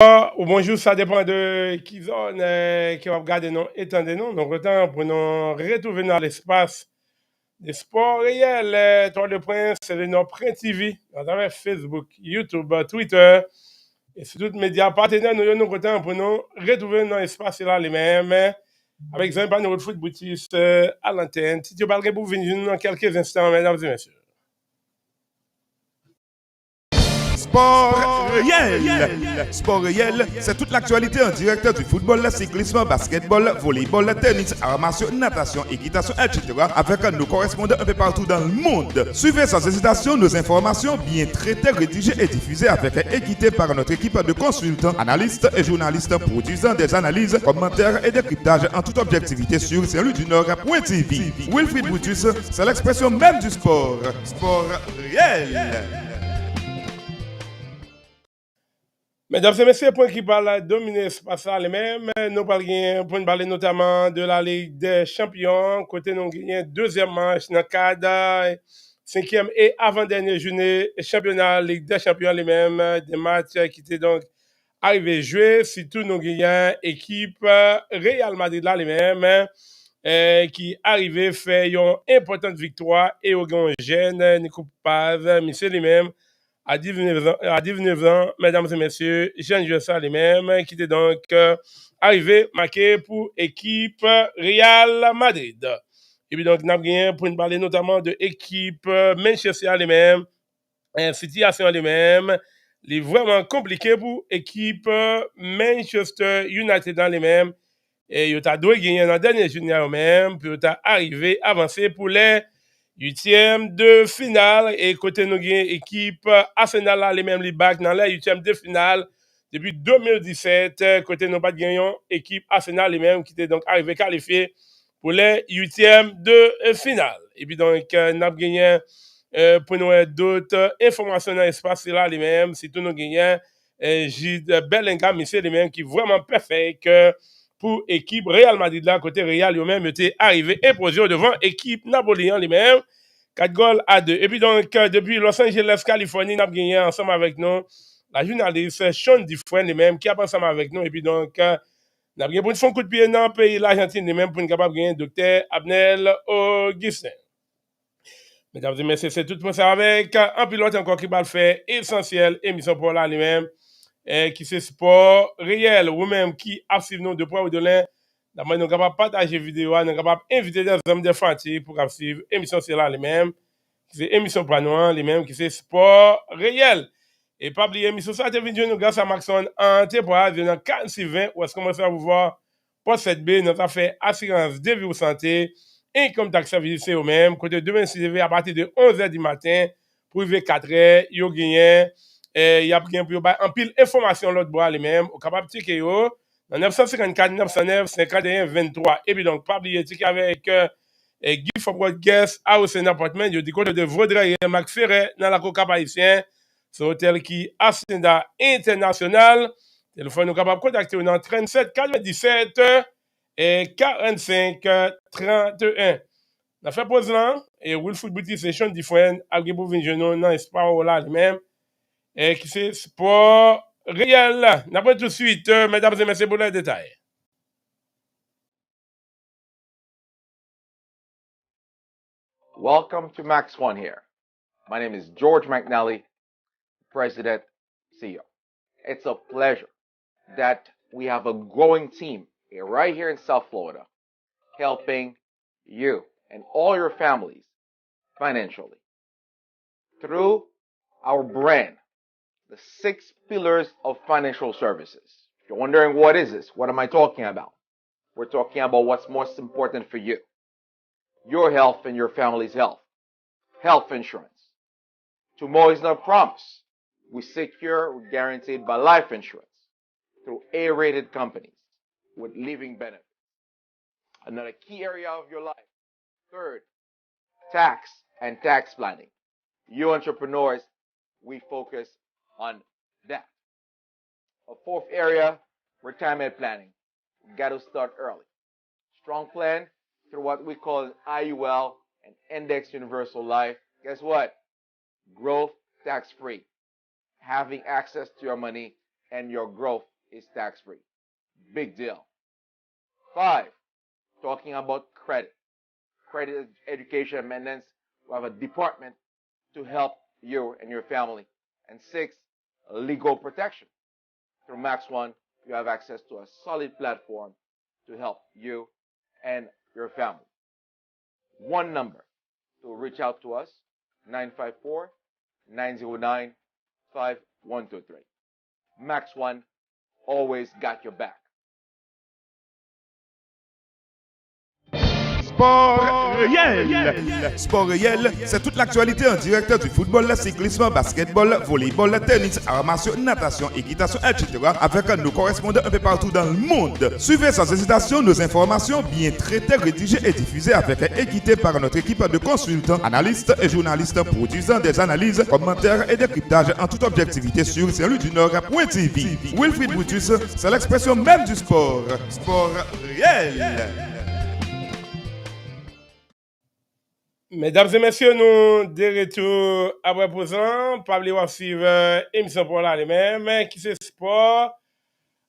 Bonjour, ça dépend de qui zone qui va regarder nous, étendez nous. Donc, autant pour nous retrouver dans l'espace des sports réels. Toi, le prince, c'est le nom Prince TV, à travers Facebook, YouTube, Twitter, et sur tous les médias partenaires. Nous autant pour nous retrouver dans l'espace là les mêmes. Avec exemple, nous foot Brutus à l'antenne. Si tu parles pour venir dans quelques instants, mesdames et messieurs. Sport réel. Sport réel, c'est toute l'actualité en direct du football, cyclisme, basketball, volleyball, tennis, arts martiaux, natation, équitation, etc. avec nos correspondants un peu partout dans le monde. Suivez sans hésitation nos informations bien traitées, rédigées et diffusées avec équité par notre équipe de consultants, analystes et journalistes produisant des analyses, commentaires et décryptages en toute objectivité sur Saint-Louis-du-Nord.tv. Wilfried Brutus, c'est l'expression même du sport. Sport réel. Mesdames et messieurs, pour qui parle dominer l'espace les mêmes, nous parlons pour parler notamment de la Ligue des Champions. Côté nous gagnons deuxième match dans le cadre cinquième et avant-dernière journée championnat Ligue des Champions les mêmes, des matchs qui étaient donc arrivés jouer. Surtout nous gagnons équipe Real Madrid là les mêmes qui arrivait faire une importante victoire et au grand jeune Nico Paz, monsieur les mêmes à 19 ans, mesdames et messieurs, Jean Jossa les mêmes, qui était donc arrivé marqué pour équipe Real Madrid. Et puis donc, nous avons pour nous parler notamment de l'équipe Manchester les mêmes, situation les mêmes, les vraiment compliqué pour l'équipe Manchester United dans les mêmes. Et il a dû gagner dans la dernière journée même, puis il a arrivé avancer pour les huitième de finale et côté nous gagne équipe Arsenal là les mêmes les back dans la huitième de finale depuis 2017 côté nous pas gagnons équipe Arsenal les mêmes qui était donc arrivé qualifié pour les huitièmes de finale et puis donc nous avons gagné pour nous d'autres informations dans l'espace là les mêmes si tout nous gagnons Gilles Bellingham monsieur les mêmes qui vraiment parfait que pour équipe Real Madrid là, côté Real, lui-même était arrivé imposé devant équipe Napoléon lui-même, 4 goals à 2. Et puis donc, depuis Los Angeles, Californie, nous avons gagné ensemble avec nous la journaliste Shawn Dufresne lui-même qui a ensemble avec nous. Et puis donc, nous avons gagné pour une fois coup de pied dans le pays l'Argentine lui-même pour une capable de gagner docteur Abnel Augustin. Mesdames et messieurs, c'est tout pour ça avec un pilote encore qui va le faire essentiel, émission pour là lui-même qui c'est sport réel ou même qui a suivi nous de près ou de loin. D'abord, nous sommes capables de partager vidéo, nous sommes capables d'inviter des hommes de fanti pour suivre l'émission c'est là les mêmes, qui c'est émission pour nous, les mêmes qui c'est sport réel. Et pas oublier l'émission ça te vidéo nous grâce à Maxon Enterprise dans 4620 où est-ce qu'on commence à vous voir pour cette B notre affaire assurance de vie ou santé et comme taxe service c'est au même côté demain CV à partir de 11h du matin pour arriver 4h, yo gagné il y a bien en pile information l'autre bois les mêmes au capable ticket yo dans 954 909 51 23 et puis donc pas oublier ticket avec Guy Forward Guest House and Apartment yo du côté de Vaudreuil et Mac Ferret dans la Coca haïtien c'est un hôtel qui Ascenda International téléphone nous capable contacter dans 37 97 et 45 31 la fait pause là et Wilfried Brutus et Shawn Dufresne a gagné pour venir dans l'espace là les mêmes et qui c'est sport réel. N'après tout de suite, mesdames et messieurs, pour les détails. Welcome to Max One here. My name is George McNally, President, CEO. It's a pleasure that we have a growing team right here in South Florida, helping you and all your families financially through our brand, the 6 pillars of financial services. If you're wondering what is this, what am I talking about? We're talking about what's most important for you. Your health and your family's health. Health insurance. Tomorrow is not a promise. We secure, we're guaranteed by life insurance through A-rated companies with living benefits. Another key area of your life. Third, tax and tax planning. You entrepreneurs, we focus on that. A fourth area, retirement planning. You got to start early. Strong plan through what we call IUL and Index Universal Life. Guess what? Growth tax free. Having access to your money and your growth is tax-free. Big deal. 5, talking about credit. Credit education and maintenance. We have a department to help you and your family. And 6, legal protection. Through Max One, you have access to a solid platform to help you and your family. One number to reach out to us, 954-909-5123. Max One always got your back. Sport réel. Sport réel, c'est toute l'actualité en direct du football, cyclisme, basketball, volleyball, tennis, arts martiaux, natation, équitation, etc. avec nos correspondants un peu partout dans le monde. Suivez sans hésitation nos informations bien traitées, rédigées et diffusées avec équité par notre équipe de consultants, analystes et journalistes produisant des analyses, commentaires et décryptages en toute objectivité sur saintlouisdunord.tv. Wilfried Brutus, c'est l'expression même du sport. Sport réel. Mesdames et messieurs, nous de retour après présent. Pas oublier de suivre l'émission pour là les-mêmes, qui c'est sport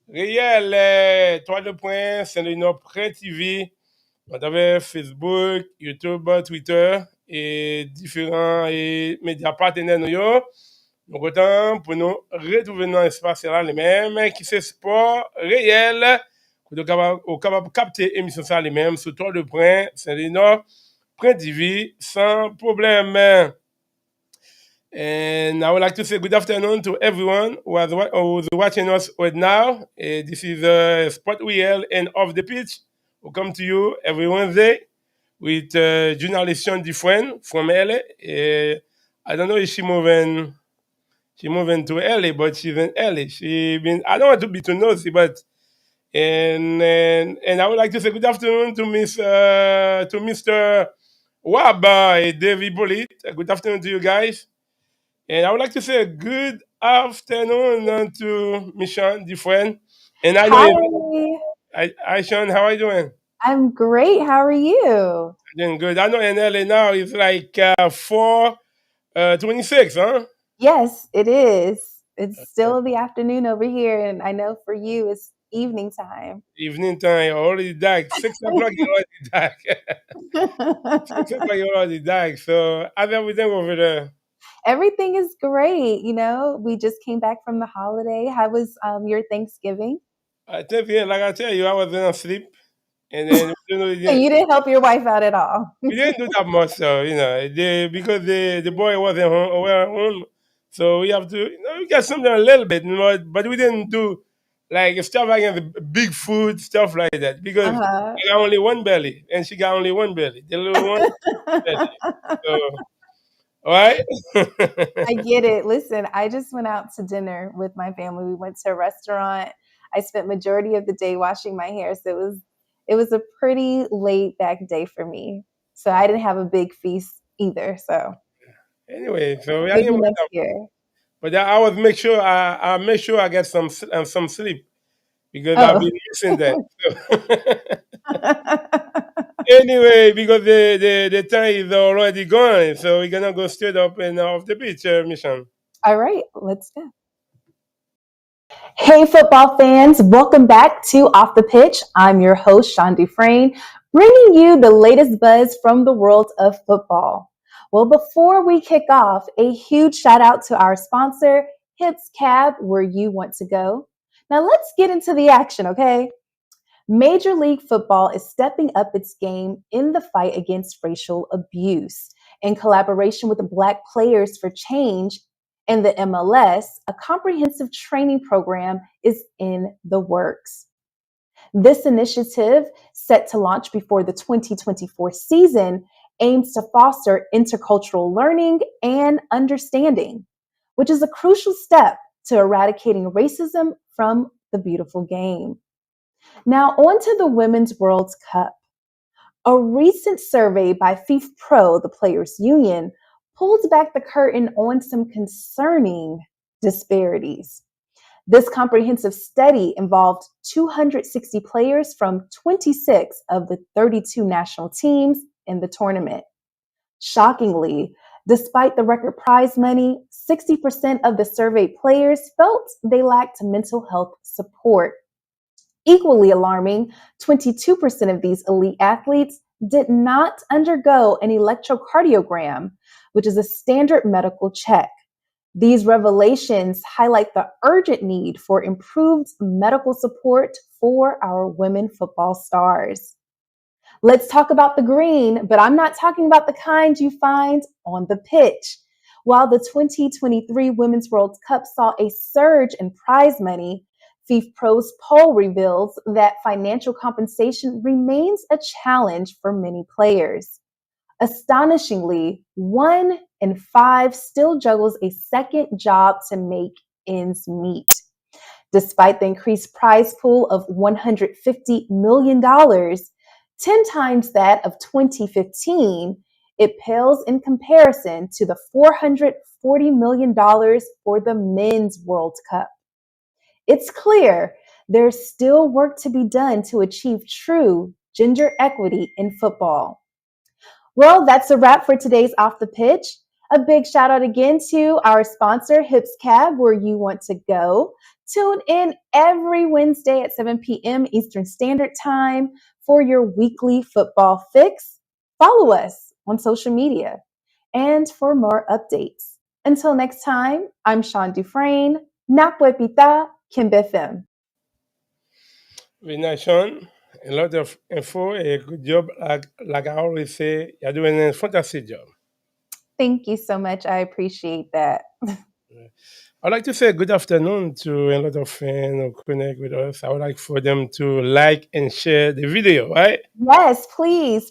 réel, 3 points, c'est le Print TV, à travers Facebook, YouTube, Twitter et différents médias partenaires. Donc, autant pour nous retrouver dans l'espace là les-mêmes, qui c'est sport réel, vous êtes capable de capter l'émission ça les-mêmes sur 3 points, c'est le Print TV sans problème. And I would like to say good afternoon to everyone who's watching us right now. This is Sport Real and Off the Pitch. We come to you every Wednesday with journalist Shawn Dufresne from LA. I don't know if she's moving to LA, but she's in LA. I don't want to be too nosy, but and I would like to say good afternoon to Mr. Wab David Bullitt. Good afternoon to you guys. And I would like to say good afternoon to Miss Shawn Dufresne. And I know hi Shawn, how are you doing? I'm great. How are you? Doing good. I know in LA now it's like 4:26, huh? Yes, it is. It's still the afternoon over here, and I know for you it's evening time. Evening time, already dark. 6 o'clock, you already dark. 6 o'clock, you already dark. So how's everything over there? Everything is great. You know, we just came back from the holiday. How was your Thanksgiving? I tell you, I was in sleep. And then You didn't help your wife out at all. we didn't do that much, so because the boy wasn't home, so we have to we get something a little bit, but we didn't do like extravagant big food stuff like that because I got only one belly and she got only one belly, the little one belly. So, all right. I get it. Listen, I just went out to dinner with my family. We went to a restaurant. I spent majority of the day washing my hair, so it was a pretty laid back day for me. So I didn't have a big feast either. So anyway, so maybe next year. But I was make sure I get some sleep because I've been missing that. Anyway, because the time is already gone, so we're gonna go straight up and off the pitch, Mission. All right, let's go. Hey, football fans, welcome back to Off the Pitch. I'm your host, Shawn Dufresne, bringing you the latest buzz from the world of football. Well, before we kick off, a huge shout out to our sponsor, Hips Cab, where you want to go. Now let's get into the action, okay? Major League Football is stepping up its game in the fight against racial abuse. In collaboration with the Black Players for Change and the MLS, a comprehensive training program is in the works. This initiative, set to launch before the 2024 season, aims to foster intercultural learning and understanding, which is a crucial step to eradicating racism from the beautiful game. Now, on to the Women's World Cup. A recent survey by FIFPro, the Players Union, pulled back the curtain on some concerning disparities. This comprehensive study involved 260 players from 26 of the 32 national teams in the tournament. Shockingly, Despite the record prize money, 60% of the surveyed players felt they lacked mental health support. Equally alarming, 22% of these elite athletes did not undergo an electrocardiogram, which is a standard medical check. These revelations highlight the urgent need for improved medical support for our women football stars. Let's talk about the green, but I'm not talking about the kind you find on the pitch. While the 2023 Women's World Cup saw a surge in prize money, FIFPro's poll reveals that financial compensation remains a challenge for many players. Astonishingly, 1 in 5 still juggles a second job to make ends meet. Despite the increased prize pool of $150 million, 10 times that of 2015, it pales in comparison to the $440 million for the Men's World Cup. It's clear there's still work to be done to achieve true gender equity in football. Well, that's a wrap for today's Off the Pitch. A big shout out again to our sponsor, Hips Cab, where you want to go. Tune in every Wednesday at 7 p.m. Eastern Standard Time for your weekly football fix. Follow us on social media and for more updates. Until next time, I'm Shawn Dufresne. Napwepita Kimbefem. Very nice, Shawn. A lot of info, a good job. Like I always say, you're doing a fantastic job. Thank you so much. I appreciate that. I'd like to say good afternoon to a lot of fans who connect with us. I would like for them to like and share the video, right? Yes, please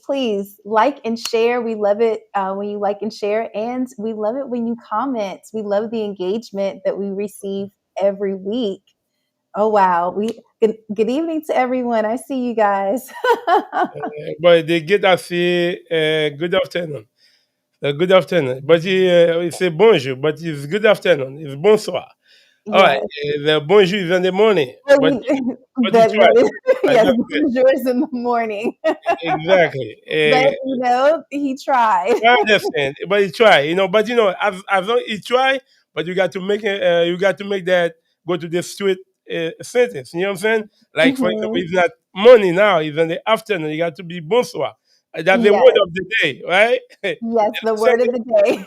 like and share. We love it when you like and share, and we love it when you comment. We love the engagement that we receive every week. Oh wow! Good evening to everyone. I see you guys. But they get to say good afternoon. Good afternoon. But he say bonjour, but it's good afternoon. It's bonsoir. All right. Yes. The bonjour is in the morning, But, but he tried. yes, That's good. bonjour's in the morning. Exactly. But he tried. I understand, but he try, But as long he try, but you got to make it. You got to make that go to the straight sentence. You know what I'm saying? Like for example, Mhm. it's not morning now; it's in the afternoon. You got to be bonsoir. That's the word Yes, of the day, right? yes, the word of the day.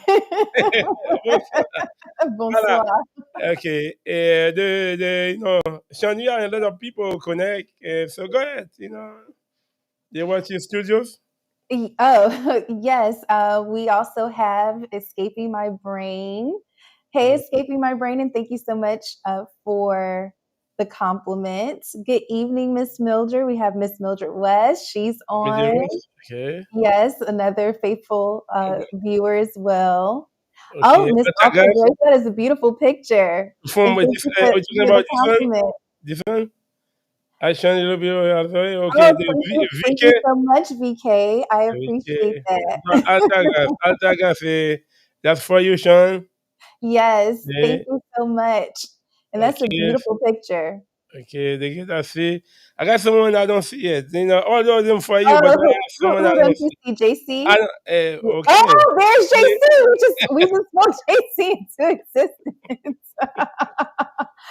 Bonsoir. Voilà. Bonsoir. Okay. Sean, you have a lot of people connect. So go ahead. They watch your studios. Oh, yes. We also have Escaping My Brain. Hey, Escaping My Brain, and thank you so much for the compliments. Good evening, Miss Mildred. We have Miss Mildred West. She's on. Videos. Okay. Yes, another faithful viewer as well. Oh, Okay. Miss What's up, Alfred, guys? that is a beautiful picture. From And what thank this, you what you talking for the about this one? compliment. This one? I change a little bit. Okay, Oh, the thank VK. you so much, VK. I appreciate Okay. that. Altagas, that's for you, Sean. Yes, Yeah. thank you so much. And that's a Okay. beautiful picture. Okay. They get I see. I got someone I don't see yet. All of them for you, but Oh, I have someone I who don't don't you see. see, I JC? don't. Okay. Oh, there's Yeah. JC. We just spoke JC into existence. I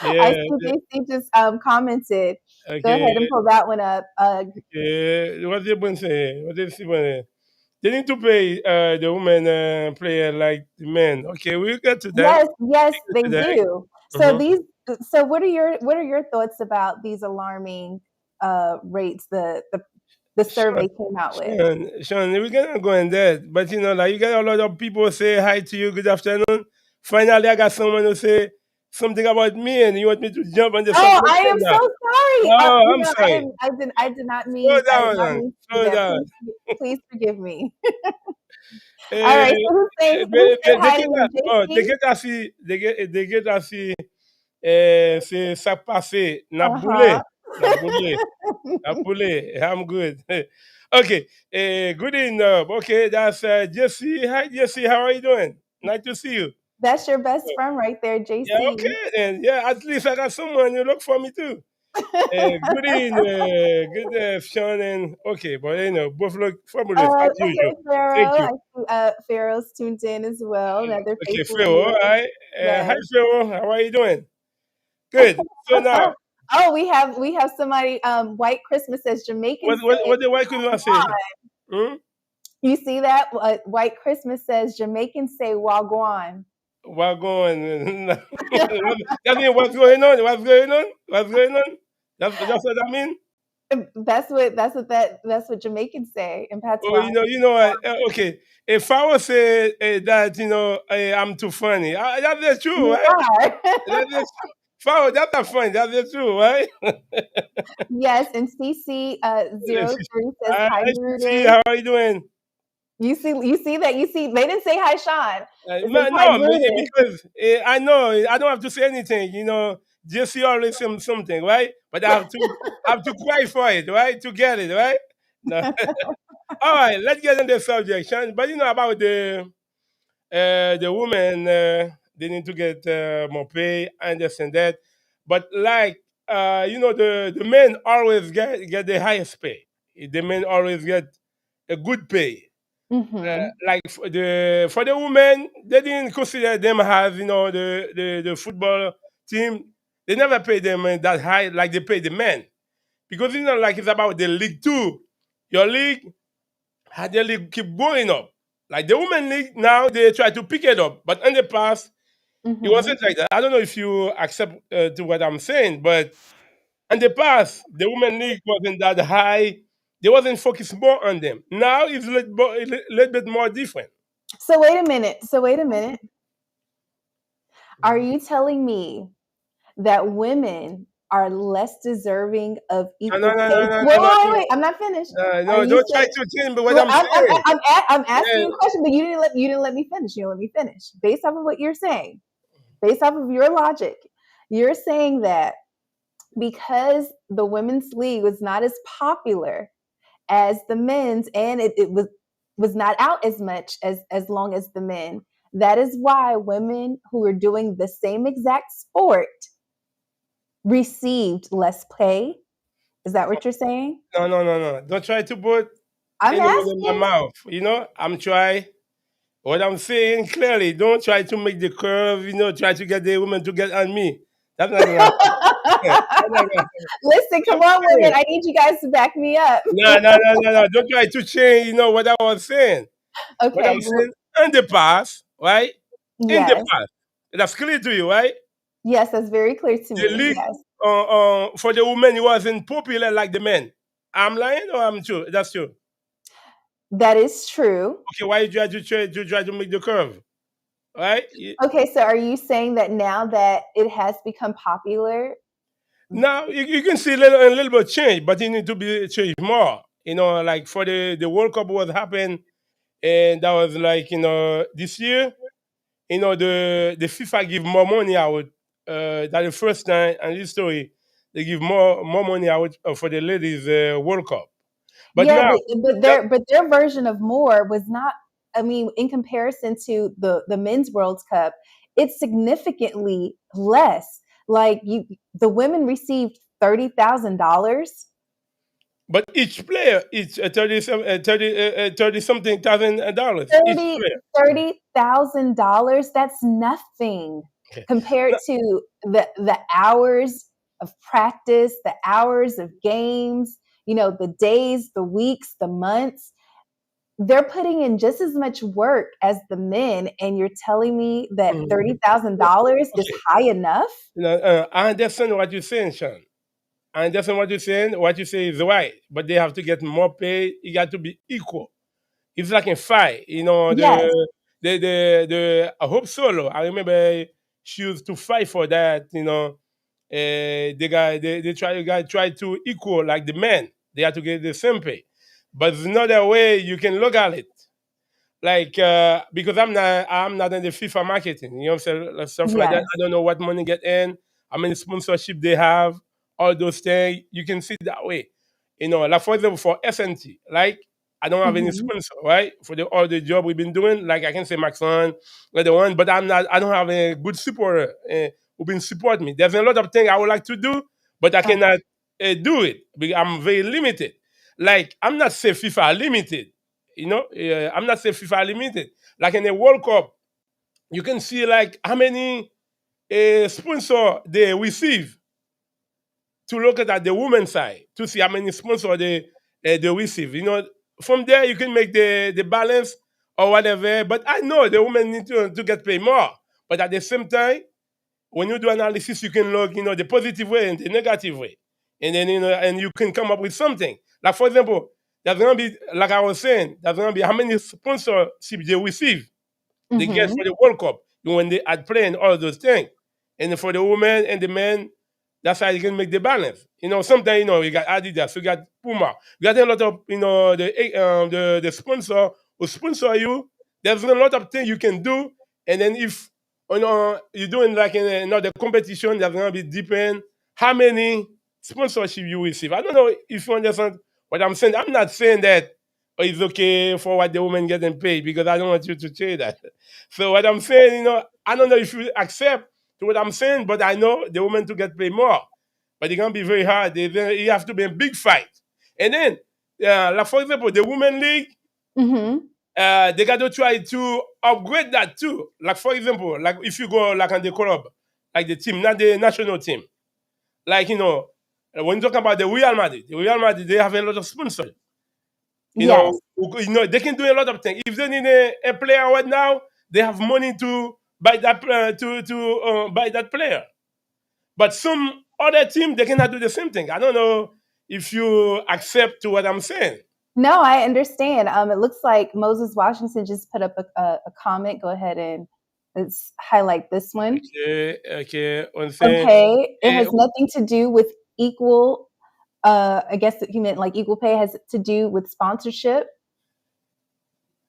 Yeah. see JC just commented. Go ahead Okay. and pull that one up. Okay. What they been saying? What they say? They need to play the women player like the men. Okay, we'll get to that. Yes, yes, We'll they get to that. do. So Mhm. these so what are your thoughts about these alarming rates the Sean, survey came out with? Sean, we cannot go in that. But like you got a lot of people say hi to you, good afternoon. Finally, I got someone who say something about me, and you want me to jump on the Oh, I supplementation am so now. sorry. Oh, You I'm know, sorry. I did not Slow down, mean to do slow that. down. Please forgive me. All Eh, right. So who said hi to you, they JC? get assis, they get assis. C'est ça passé. Uh-huh. N'a boulé. I'm good. Okay. Good enough. Okay, that's Jesse. Hi, Jesse. How are you doing? Nice to see you. That's your best friend right there, Yeah, JC. okay. And yeah, at least I got someone who look for me too. Good evening, good Shawn and okay, but both look fabulous as usual. Okay, Thank Pharaoh. you. I see Pharaoh's tuned in as well. Another Okay, faithful Pharaoh, all viewer. right. Hi, Yes. Pharaoh. How are you doing? Good. So now, Oh, we have somebody. White Christmas says Jamaican say what the white Christmas say? Hmm? you see that? White Christmas says Jamaicans say wagwan. What going? That mean what's going on? What's going on? What's going on? That's what I mean. That's what Jamaicans say in Oh, patois. you know what? Okay, if I was say that, I'm too funny, that's the truth, You right? are. That's the Faro, that's not funny. That's the truth, right? Yes, and CC Let's zero see. 03 says Hi, hi see, Brutus. how are you doing? You see that they didn't say hi Sean. It says hi No, Brutus. because I know I don't have to say anything. Jesse always something, right? But I have to cry for it, right? To get it, right? No. All right, let's get into the subject, Sean. But about the women, they need to get more pay. I understand that, but like the men always get the highest pay. The men always get a good pay. Hmm. Like for the women, they didn't consider them as the football team. They never pay them that high like they pay the men, because like it's about the league too. Your league had the league keep going up. Like the women league now, they try to pick it up, but in the past it Hmm. wasn't like that. I don't know if you accept to what I'm saying, but in the past the women league wasn't that high. They wasn't focused more on them. Now it's a little bit more different. So wait a minute. Are you telling me that women are less deserving of No, no, equal no, pay? no, no, Wait, no, wait, wait, no, wait. I'm not finished. no, Are no, you don't try saying? to change what Well, I'm I'm, I'm, saying. I'm asking Yeah. you a question, but you didn't let me finish. You didn't let me finish. Based off of what you're saying, based off of your logic, you're saying that because the women's league was not as popular as the men's, and it was not out as much as long as the men. That is why women who are doing the same exact sport received less pay. Is that what you're saying? No, no, no, no. Don't try to put I'm any word in my asking. mouth. I'm trying. What I'm saying clearly, don't try to make the curve, try to get the women to get on me. That's not gonna happen. Yeah, that's not gonna happen. Listen, come I'm on, women. saying. I need you guys to back me up. No, no, no, no, no. Don't try to change, what I was saying. What I'm Okay. saying in the past, right? In the Yes. past. That's clear to you, right? Yes, that's very clear to The me. league Yes. for the women it wasn't popular like the men. I'm lying or I'm true? That's true. That is true. Okay, why you try to make the curve? Right? Okay, so are you saying that now that it has become popular? Now you can see a little bit change, but it need to be changed more. Like for the World Cup was happened, and that was like this year. The FIFA give more money out. That the first time in history they give more money out for the ladies World Cup. But Yeah, now but that their version of more was not. I mean, in comparison to the men's World Cup, it's significantly less. Like the women received $30,000. but each player each 30 something thousand dollars each Thirty player. thirty thousand dollars. That's nothing Okay. compared No, to the hours of practice, the hours of games, the days, the weeks, the months. They're putting in just as much work as the men, and you're telling me that mm, $30,000 is okay. high enough? I understand what you're saying, Sean. I understand what you're saying. What you say is right, but they have to get more pay. It got to be equal. It's like a fight, Yes. the I hope Solo. I remember she used to fight for that. The guy they try to equal like the men. They have to get the same pay, but there's another way you can look at it. Like because I'm not in the FIFA marketing, what I'm saying, like, stuff like that. Yes. I don't know what money get in, how many sponsorship they have, all those things. You can see that way. Like for example for SNT, like I don't have any Hmm. sponsor, right? For all the job we've been doing, like I can say Maxon, like the one, but I don't have a good supporter who been support me. There's a lot of things I would like to do, but I cannot do it because I'm very limited. Like I'm not say FIFA limited, I'm not say FIFA limited. Like in the World Cup, you can see like how many sponsor they receive to look at the women's side to see how many sponsors they receive. From there you can make the balance or whatever. But I know the women need to get paid more. But at the same time, when you do analysis, you can look, the positive way and the negative way, and then and you can come up with something. Like for example, there's gonna be, like I was saying, there's gonna be how many sponsorship they receive, they get for the World Cup when they are playing all those things. And for the women and the men, that's how you can make the balance. Sometimes you got Adidas, you got Puma, you got a lot of the sponsor who sponsor you. There's a lot of things you can do, and then if you're doing like in another competition, there's gonna be depend how many sponsorship you receive. I don't know if you understand what I'm saying. I'm not saying that it's okay for what the woman getting paid because I don't want you to say that. So what I'm saying, I don't know if you accept to what I'm saying, but I know the woman to get paid more. But it's gonna be very hard. You have to be a big fight. And then, like for example, the women league, they got to try to upgrade that too. Like for example, like if you go like on the club, like the team, not the national team. Like when you talk about the Real Madrid, they have a lot of sponsors. Yes. They can do a lot of things. If they need a player right now, they have money to buy that buy that player. But some other team they cannot do the same thing. I don't know if you accept to what I'm saying. No, I understand. It looks like Moses Washington just put up a comment. Go ahead and let's highlight this one. Okay. One thing. Okay, it has nothing to do with equal. I guess he meant like equal pay has to do with sponsorship.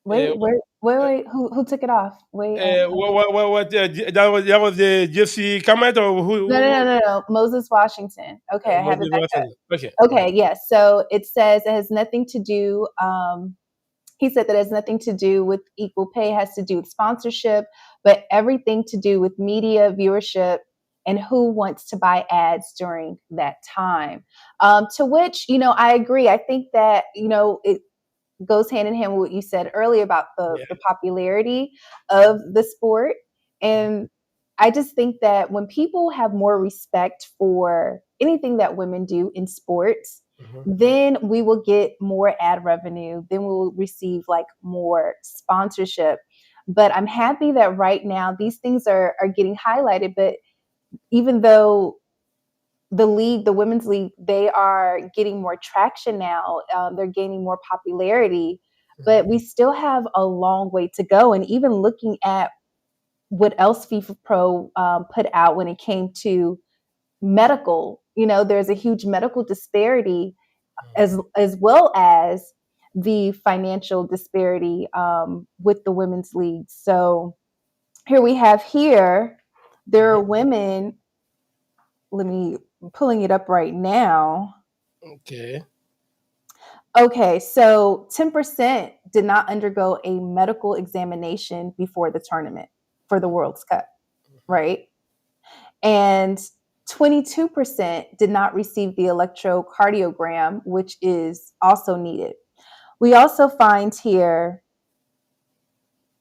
Wait, wait. Who took it off? Wait. What? That was the Jesse comment or who? No. Moses Washington. Okay, I have it back up. Okay. Okay, yes. So it says it has nothing to do. He said that it has nothing to do with equal pay. It has to do with sponsorship, but everything to do with media viewership and who wants to buy ads during that time. To which, I agree. I think that, it goes hand in hand with what you said earlier about the popularity of the sport. And I just think that when people have more respect for anything that women do in sports, then we will get more ad revenue, then we will receive like more sponsorship. But I'm happy that right now these things are getting highlighted. But even though the women's league, they are getting more traction now, they're gaining more popularity, but we still have a long way to go. And even looking at what else FIFA Pro put out when it came to medical, there's a huge medical disparity as well as the financial disparity with the women's league. So here we have there are women. I'm pulling it up right now. Okay, so 10% did not undergo a medical examination before the tournament for the World Cup, right? And 22% did not receive the electrocardiogram, which is also needed. We also find here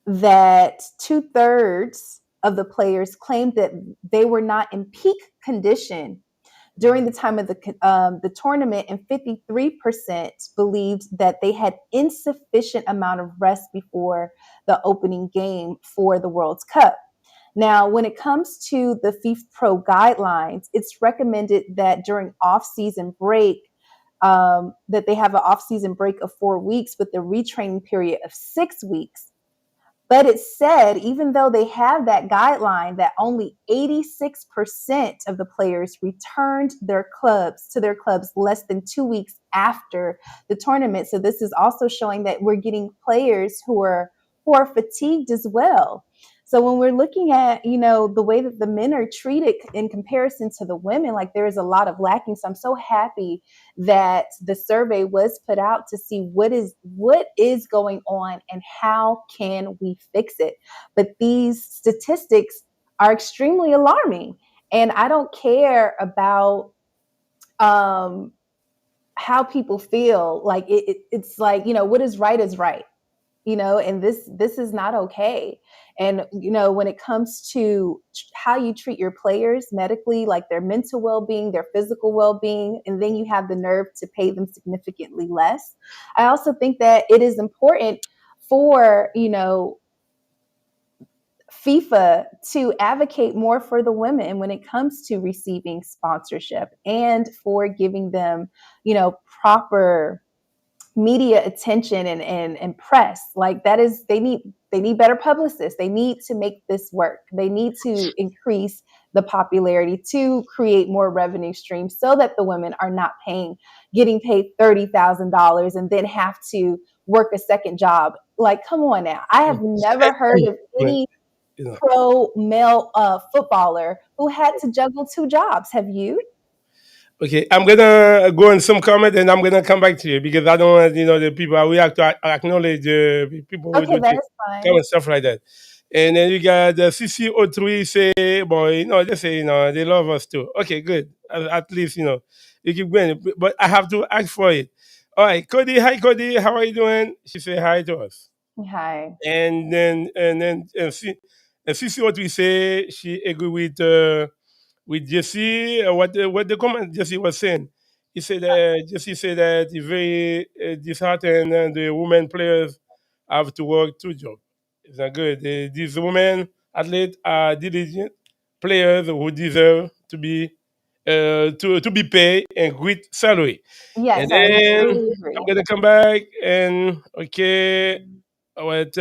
that 2/3 of the players claimed that they were not in peak condition during the time of the tournament, and 53% believed that they had insufficient amount of rest before the opening game for the World Cup. Now, when it comes to the FIFA Pro guidelines, it's recommended that during off-season break, that they have an off-season break of 4 weeks with a retraining period of 6 weeks. But it said, even though they have that guideline, that only 86% of the players returned to their clubs less than 2 weeks after the tournament. So this is also showing that we're getting players who are fatigued as well. So when we're looking at, the way that the men are treated in comparison to the women, like there is a lot of lacking. So I'm so happy that the survey was put out to see what is going on and how can we fix it. But these statistics are extremely alarming. And I don't care about how people feel. Like it's like, what is right, and this is not okay. And when it comes to how you treat your players medically, like their mental well-being, their physical well-being, and then you have the nerve to pay them significantly less. I also think that it is important for FIFA to advocate more for the women when it comes to receiving sponsorship, and for giving them proper media attention and press. Like, that is, they need better publicists. They need to make this work. They need to increase the popularity to create more revenue streams, so that the women are not getting paid $30,000 and then have to work a second job. Like, come on now. I have never heard of any pro male footballer who had to juggle two jobs. Have you? Okay, I'm gonna go in some comment and I'm gonna come back to you, because I don't want the people. We have to acknowledge the people who Okay, do that the is fine. comment stuff like that. And then you got the CC03 say, boy, they say they love us too. Okay, good. At least you keep going. But I have to ask for it. All right, Cody. Hi, Cody. How are you doing? She say hi to us. Hi. And CC what we say, she agree with Jesse. What the comment Jesse was saying. He said Jesse said that he's very disheartened, and the women players have to work two jobs. It's not good. These women athletes are diligent players who deserve to be paid a great salary. And Yes, I then truly I'm agree. gonna come back and okay, what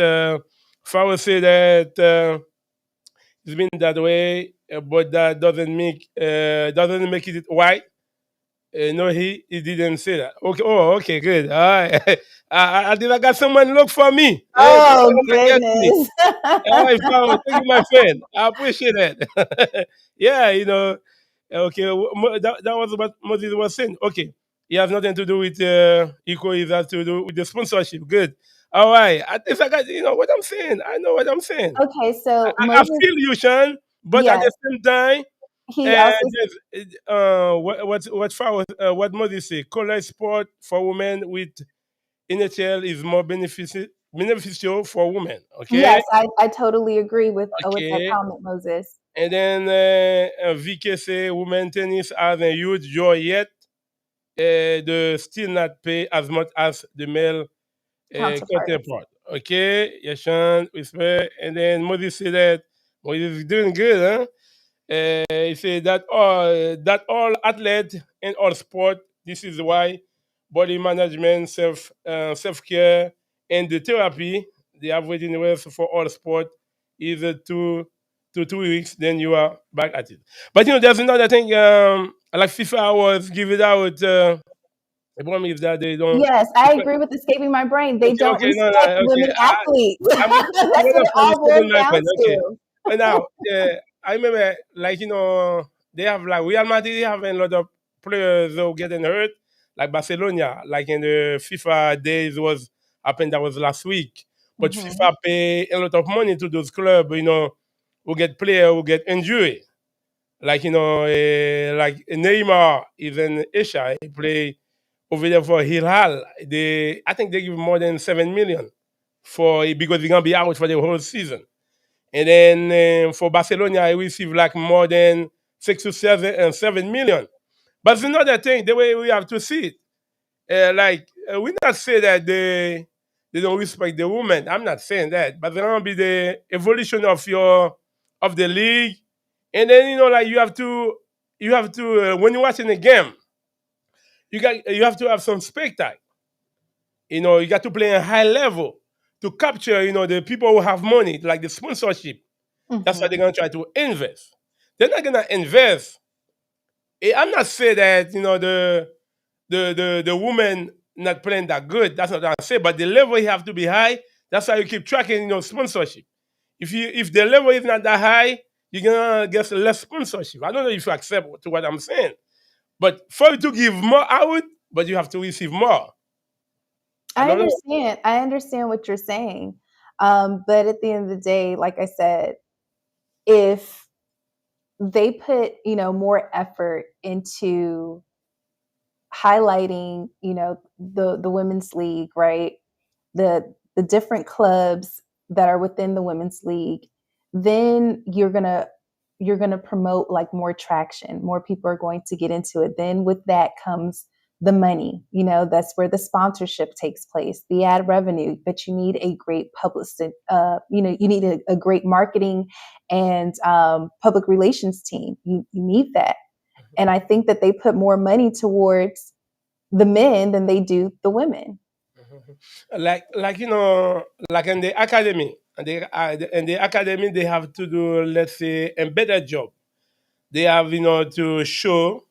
Farrell said that it's been that way, but that doesn't make it right. No, he didn't say that. Okay, oh, okay, good. All right, I did. I got someone look for me. Oh Someone get me. goodness. All right, Farrell, thank you, my friend. I appreciate that. Yeah, okay, that was what Moses was saying. Okay, it has nothing to do with equal. It has to do with the sponsorship. Good. All right. At least I got what I'm saying. I know what I'm saying. Okay, so I Moses, feel you, Sean, but at yes, the same time, he also, what Moses say? College sport for women with NHL is more beneficial for women. Okay. yes, I totally agree with that Okay. comment, Moses. And then VK say women tennis has a huge joy yet. They still not pay as much as the male Counterparts. counterpart. Okay, Yashan, respect. And then Moses say that Moses is doing good, huh? He said that all athlete and all sport. This is why body management, self care, and the therapy. The average anywhere for all sport is 2 weeks. Then you are back at it. But there's another thing. Like FIFA was give it out. The problem is that they don't. Yes, I agree with escaping my brain. They Okay, don't okay, no, respect no, okay. women athletes. I'm That's what gonna it finish all with boils my down friend. Okay. to. And now, I remember, like they have like Real Madrid. They have a lot of players who getting hurt, like Barcelona. Like in the FIFA days was happened that was last week. But Mhm. FIFA pay a lot of money to those clubs, who get player who get injured. Like like Neymar is in Asia. He play over there for Hilal. I think they give more than 7 million because he's gonna be out for the whole season. And then for Barcelona, I receive like more than 6 to 7 million. But it's another thing, the way we have to see it. We not say that they don't respect the women. I'm not saying that, but there's gonna be the evolution of the league, and then like you have to when you're watching a game, you have to have some spectacle. You got to play a high level to capture the people who have money, like the sponsorship. That's why they're Mhm. gonna try to invest. They're not gonna invest. I'm not saying that the woman not playing that good. That's not what I'm saying. But the level you have to be high. That's why you keep tracking sponsorship. If the level is not that high, you're gonna get less sponsorship. I don't know if you accept to what I'm saying. But for you to give more out, but you have to receive more. I I don't know. understand. I understand what you're saying. But at the end of the day, like I said, if they put, more effort into highlighting, the women's league, right? The different clubs that are within the women's league, then you're gonna promote like more traction. More people are going to get into it. Then with that comes the money. That's where the sponsorship takes place, the ad revenue. But you need a great publicist. You need a great marketing and public relations team. You need that. And I think that they put more money towards the men than they do the women. Like in the academy, in the academy they have to do, let's say, a better job. They have to show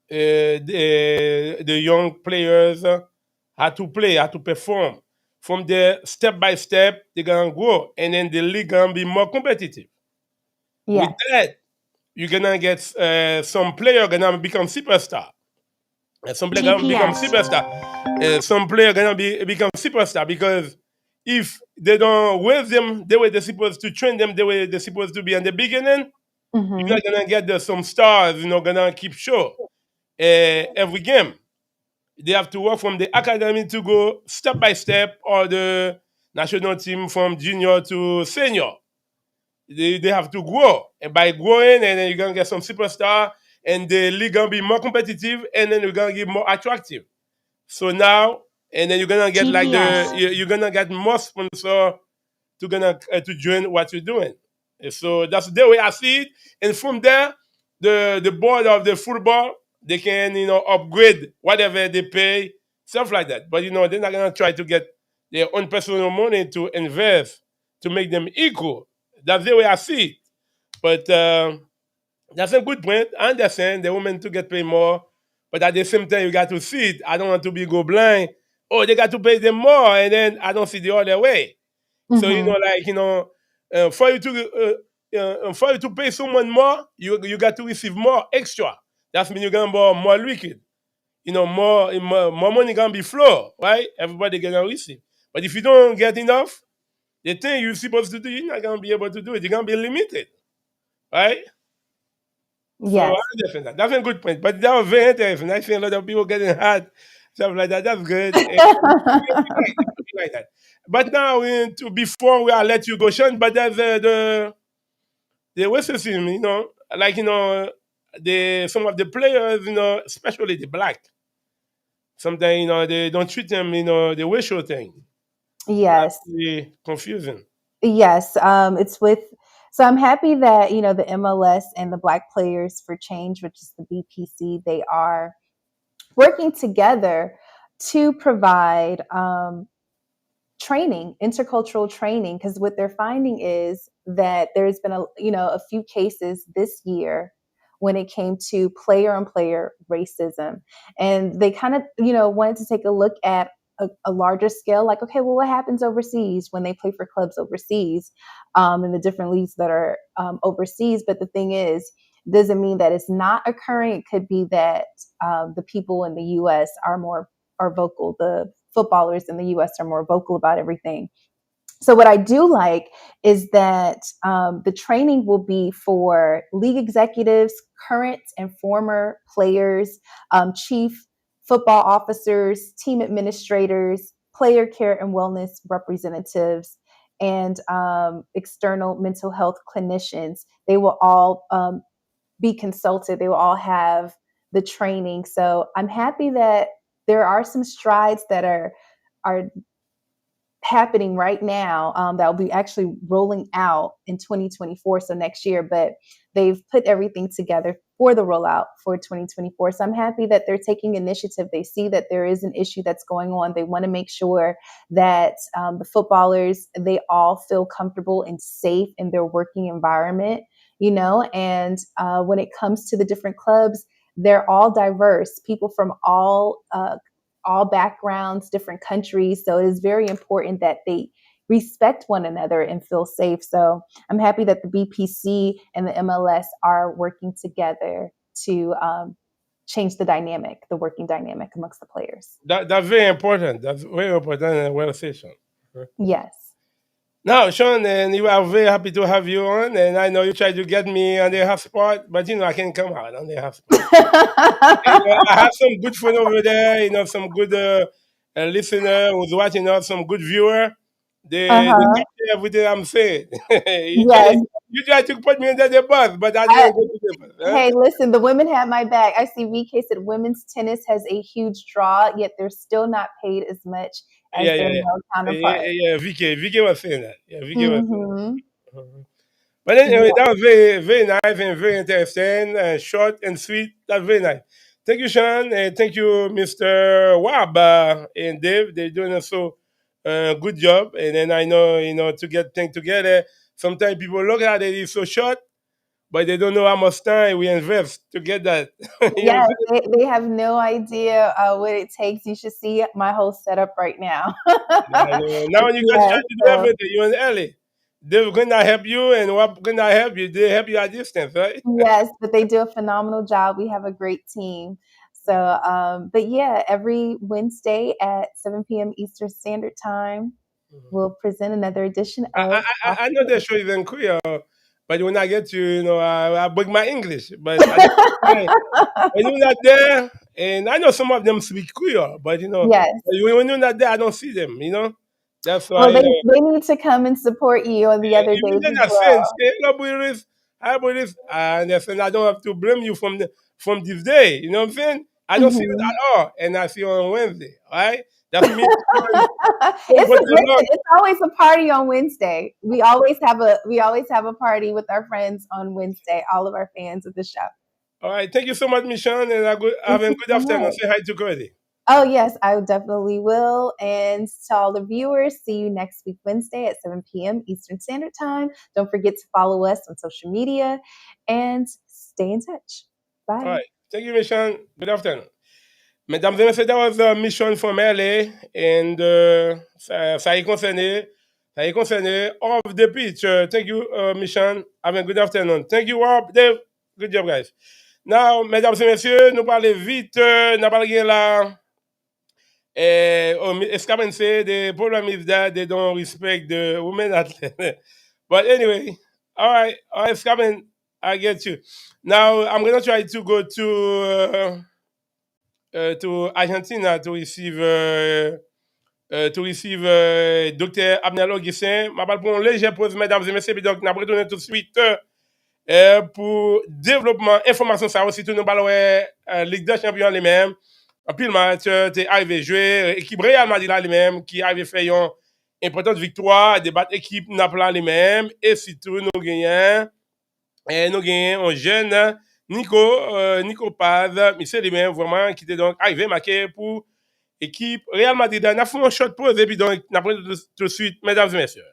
the young players how to play, how to perform. From there, step by step, they're gonna grow, and then the league gonna be more competitive. With Yes. that, you're gonna get some player gonna become superstar. Some player gonna become superstar. Some player gonna become superstar because if they don't raise them the way they're supposed to, train them the way they're supposed to be in the beginning, you're not gonna get some stars. Gonna keep show every game. They have to work from the academy to go step by step, or the national team from junior to senior. They have to grow, and by growing, and then you're gonna get some superstar, and the league gonna be more competitive, and then you're gonna get more attractive. So now, and then you're gonna get like you're gonna get more sponsor to join what you're doing. And so that's the way I see it. And from there, the board of the football, they can upgrade whatever they pay, stuff like that. But they're not gonna try to get their own personal money to invest to make them equal. That's the way I see it. But that's a good point. I understand the women to get paid more, but at the same time, you got to see it. I don't want to be go blind. Oh, they got to pay them more, and then I don't see the other way. So for you to pay someone more, you got to receive more extra. That means you're gonna be more liquid. More money gonna be flow, right? Everybody gonna receive. But if you don't get enough, the thing you're supposed to do, you're not gonna be able to do it. You're gonna be limited, right? So I Yes. understand that. That's a good point. But that was very interesting. I see a lot of people getting hurt, stuff like that. That's good. And we like that. But now, before I let you go, Sean, but there's the racism, like the some of the players, especially the black. Sometimes they don't treat them, the racial thing. Yes. That's really confusing. Yes. So I'm happy that, the MLS and the Black Players for Change, which is the BPC, they are working together to provide training, intercultural training, because what they're finding is that there's been a few cases this year when it came to player on player racism, and they kind of wanted to take a look at a larger scale, like, okay, well, what happens overseas when they play for clubs overseas, in the different leagues that are overseas. But the thing is, doesn't mean that it's not occurring. It could be that the people in the U.S. are vocal. The footballers in the U.S. are more vocal about everything. So what I do like is that the training will be for league executives, current and former players, chief football officers, team administrators, player care and wellness representatives, and external mental health clinicians. They will all be consulted. They will all have the training. So I'm happy that there are some strides that are happening right now, that will be actually rolling out in 2024, so next year. But they've put everything together for the rollout for 2024. So I'm happy that they're taking initiative. They see that there is an issue that's going on. They want to make sure that the footballers, they all feel comfortable and safe in their working environment, and when it comes to the different clubs, they're all diverse, people from all backgrounds, different countries. So it is very important that they respect one another and feel safe. So I'm happy that the BPC and the MLS are working together to change the working dynamic amongst the players. That's very important. That's very important and well said, Sean. Yes. Now, Shawn, and you are very happy to have you on. And I know you tried to get me on the half spot, but I can't come out on the half spot. I have some good fun over there. Some good listener who's watching us, some good viewer. They Uh-huh. capture everything I'm saying. Yes. You try to put me under the bus, but I didn't go to the bus. Huh? Hey, listen, the women have my back. I see VK said women's tennis has a huge draw, yet they're still not paid as much as Yeah, their yeah, yeah. male Yeah, counterparts. yeah, yeah. VK was saying that. Yeah, VK was saying Hmm. that. But anyway, Yeah. that was very, very nice and very interesting, short and sweet. That's very nice. Thank you, Sean, and thank you, Mr. Wab and Dave. They're doing a so good job. And then I know, to get things together, sometimes people look at it, it's so short, but they don't know how much time we invest to get that. You know what I'm Yes, saying? they have no idea what it takes. You should see my whole setup right now. Yeah, now when you guys try Yes, to do so everything, you're in LA. They're gonna help you, and what gonna help you? They help you at distance, right? yes, but they do a phenomenal job. We have a great team. So, but yeah, every Wednesday at 7 p.m. Eastern Standard Time, we'll present another edition I, I, of Off I know the the show is in Korea, but when I get to, I break my English. But at the same time, Pitch. when you're not there, and I know some of them speak Korea, but Yes. when you're not there, I don't see them. That's why Well, they need to come and support you on the other even days then as I well. say hello, Brutus, hi, Brutus, and I said I don't have to blame you from this day. You know what I'm saying? I don't see it Mhm. at all, and I see you on Wednesday. All right, that's me. Listen, it's always a party on Wednesday. We always have a party with our friends on Wednesday, all of our fans of the show. All right, thank you so much, Michelle, and Thank have a you good so afternoon. much. Say hi to Cody. Oh yes, I definitely will. And to all the viewers, see you next week Wednesday at 7 p.m. Eastern Standard Time. Don't forget to follow us on social media and stay in touch. All Bye. right. Thank you, Mission. Good afternoon. Mesdames et messieurs, that was Mission from LA. And ça y concerné off the pitch. Thank you, Mission. Have a good afternoon. Thank you, Rob. Dave. Good job, guys. Now, mesdames et messieurs, nous parlons vite. Nous parlons là. Escapen say the problem is that they don't respect the women athletes. But anyway, all right, Escapen, I get you. Now I'm gonna try to go to Argentina to receive Dr. Abnalo Guissin. Je vais pour un léger pause, mesdames et messieurs, puis donc, nous retourner tout de suite pour développement, information, ça aussi, tout nous parlons Ligue des Champions les-mêmes. En pile match, t'es arrivé jouer, équipe Real Madrid là les-mêmes, qui arrivé faire une importante victoire, débattre équipe Naples les-mêmes, et surtout nous gagnons un jeune Nico Paz, mais c'est lui-même vraiment qui était donc arrivé marqué pour équipe Real Madrid. On a fait un shot pause et puis donc on a pris tout de suite, mesdames et messieurs.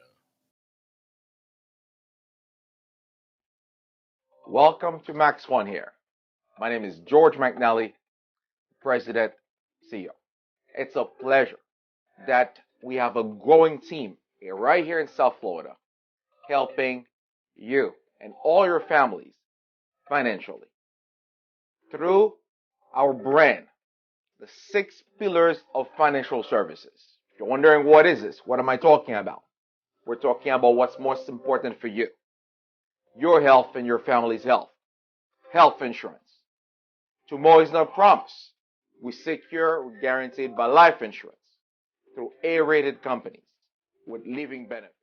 Welcome to Max One here. My name is George McNally, President, CEO. It's a pleasure that we have a growing team right here in South Florida helping you and all your families financially through our brand, the 6 pillars of financial services. If you're wondering what is this, what am I talking about? We're talking about what's most important for you, your health and your family's health, health insurance. Tomorrow is not promised. We secure, we're guaranteed by life insurance through A-rated companies with living benefits.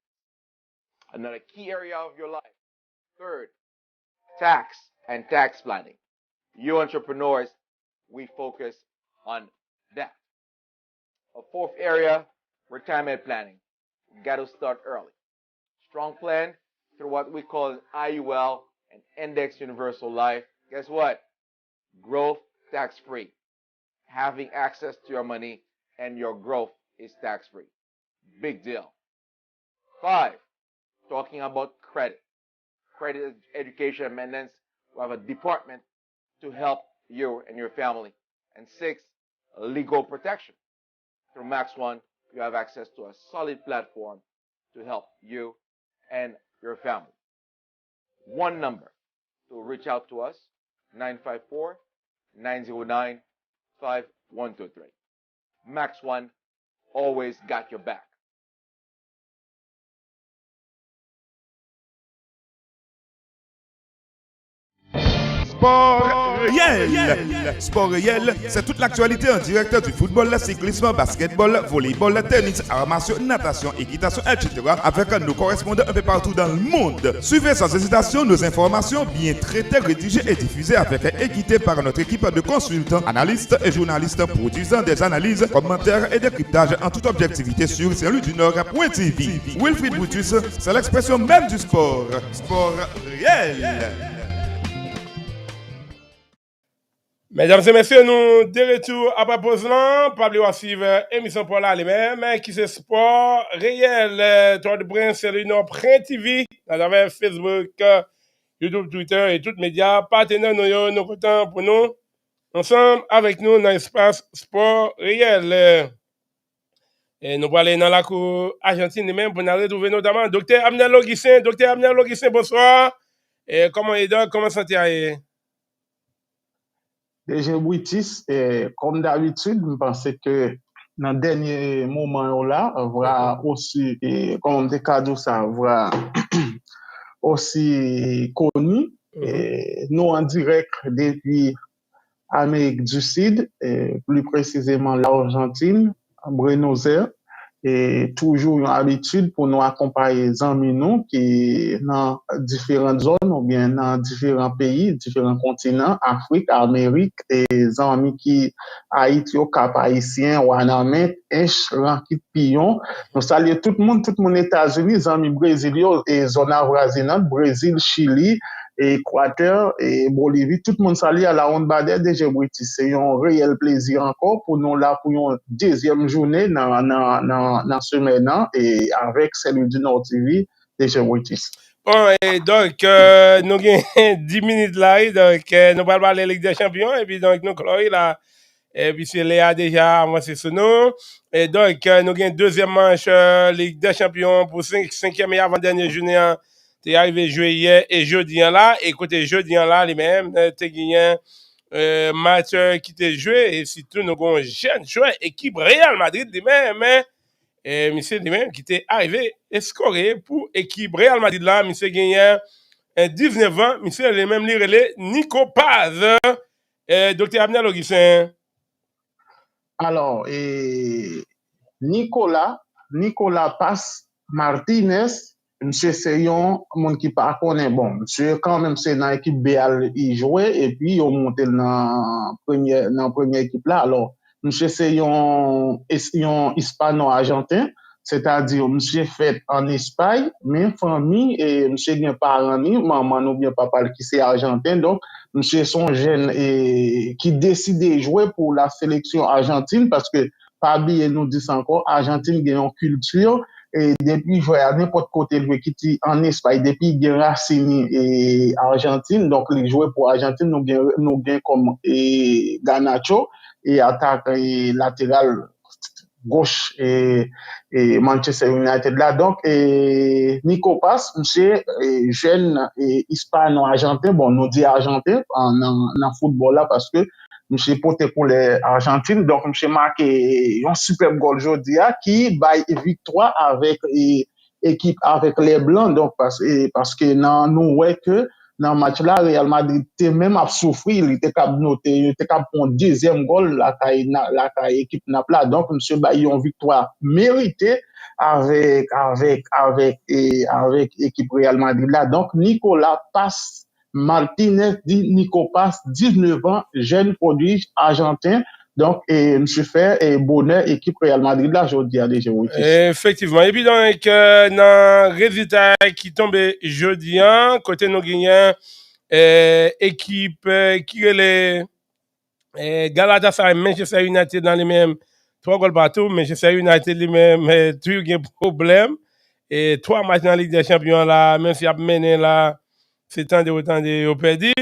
Another key area of your life. Third, tax and tax planning. You entrepreneurs, we focus on that. A fourth area, retirement planning. You got to start early. Strong plan through what we call an IUL and Index Universal Life. Guess what? Growth tax free. Having access to your money and your growth is tax free. Big deal. Five, talking about credit. Credit education and maintenance. We have a department to help you and your family. And six, legal protection. Through Max One, you have access to a solid platform to help you and your family. One number to reach out to us, 954 909 5123. Max One always got your back. Sport réel. Sport réel, c'est toute l'actualité en direct du football, cyclisme, basketball, volleyball, tennis, arts martiaux, natation, équitation, etc. avec nos correspondants un peu partout dans le monde. Suivez sans hésitation nos informations bien traitées, rédigées et diffusées avec équité par notre équipe de consultants, analystes et journalistes produisant des analyses, commentaires et décryptages en toute objectivité sur Saint-Louis-du-Nord.tv. Wilfried Brutus, c'est l'expression même du sport. Sport réel. Mesdames et messieurs, nous de retour après pause là, pas oublier suivre émission pour là lui-même qui c'est sport réel. Toi de Prince, c'est l'Union Print TV, à travers Facebook, YouTube, Twitter et tous les médias partenaires nous contents pour nous ensemble avec nous dans l'espace sport réel. Et nous allons aller dans la cour argentine même pour nous retrouver notamment Dr. Abner Logissin. Dr. Abner Logissin, bonsoir. Et comment est donc, comment santé? DG Brutus, comme d'habitude, je pense que dans le dernier moment là, voilà aussi, comme des cadeaux, ça voilà aussi connu. Nous en direct depuis Amérique du Sud, plus précisément l'Argentine, à Buenos Aires. Et toujours une habitude pour nous accompagner les amis nous qui dans différentes zones ou bien dans différents pays, différents continents, Afrique, Amérique, et les amis qui Haïti, au Cap Haïtien, Wanamet, Inch, Rankit, Pillon. Nous saluons tout le monde États-Unis, les amis brésiliens et zone avoisinante, Brésil, Chili, Équateur et Bolivie, tout le monde salue à la Honte Badet de Djibouti. C'est un réel plaisir encore pour nous là pour une deuxième journée dans semaine et avec celle du Nord TV de Djibouti. Bon, et donc, nous avons 10 minutes là, donc nous allons parler de la Ligue des Champions, et puis donc nous Chloé là, et puis c'est Léa déjà avancé sur nous, et donc nous avons deuxième manche Ligue des Champions pour cinquième et avant-dernière journée. T'es arrivé jouer hier et jeudi là, et côté jeudi là, les mêmes, t'es gagné match qui t'est joué, et surtout nous avons jeune joueur, équipe Real Madrid, les mêmes, et monsieur lui-même qui était arrivé et scoré pour équipe Real Madrid là, monsieur gagné 19 ans, monsieur les mêmes lire Nico Paz, Dr. Abner Logissin. Alors, Nicolas Paz Martinez, monsieur c'est un monde qui pas connaît bon, monsieur quand même c'est dans l'équipe BL il jouait et puis il monté dans première équipe là. Alors, monsieur c'est un hispano-argentin, c'est-à-dire monsieur fait en Espagne, mais famille et monsieur bien parent ni maman ou bien papa qui c'est argentin, donc monsieur son jeune et qui décide de jouer pour la sélection argentine parce que pas oublier nous dit encore Argentine gagne en culture et depuis jouer à n'importe côté jouer qui en Espagne depuis gagne Racine et Argentine, donc les joueurs pour Argentine nous gagne comme et Garnacho et attaque et latéral gauche et Manchester United là, donc Nico Paz monsieur jeune hispano-argentin, bon nous dit argentin en football là parce que monsieur porté pour les Argentines, donc monsieur marqué un superbe goal aujourd'hui qui baille victoire avec équipe avec les blancs, donc parce que nous ouais que dans le match là, Real Madrid était même à souffrir, il était capable noter, il était capable prendre deuxième goal la équipe Napla. Donc monsieur baille une victoire méritée avec équipe Real Madrid là. Donc Nicolas Paz Martinez dit Nico Paz, 19 ans, jeune produit argentin. Donc, monsieur fait bonheur équipe Real Madrid là jeudi à déjà. Effectivement. Et puis donc dans résultat qui tombe jeudi côté nous gagnons équipe qui est les Galatasaray, Manchester United dans les mêmes 3 goals partout, Manchester United les mêmes tout un problème et 3 matchs dans la Ligue des Champions là, même si a mené là c'est temps de perdu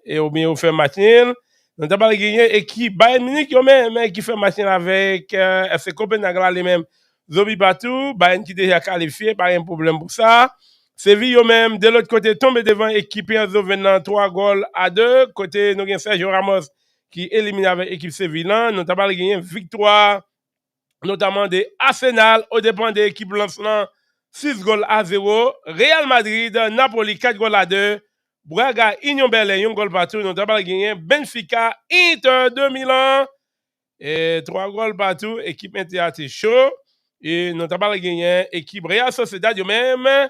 et ou bien on fait match nul. Nous avons gagné équipe Bayern Munich même qui fait match avec FC Copenhague là les mêmes Zobi Batou, Bayern qui déjà qualifié, pas un problème pour ça. Séville même de l'autre côté tombe devant équipe Enzo venant 3 goals à 2, côté nous avons Sergio Ramos qui élimine avec équipe Séville. Nous avons gagné victoire notamment de Arsenal au dépend de l'équipe Lens 6 goals à 0, Real Madrid Napoli 4 goals à 2. Braga, Union Berlin, un goal partout. Nous avons gagné Benfica, Inter de Milan. Et 3 goals partout. Équipe Inter a été chaud. Et nous avons gagné équipe Real Sociedad même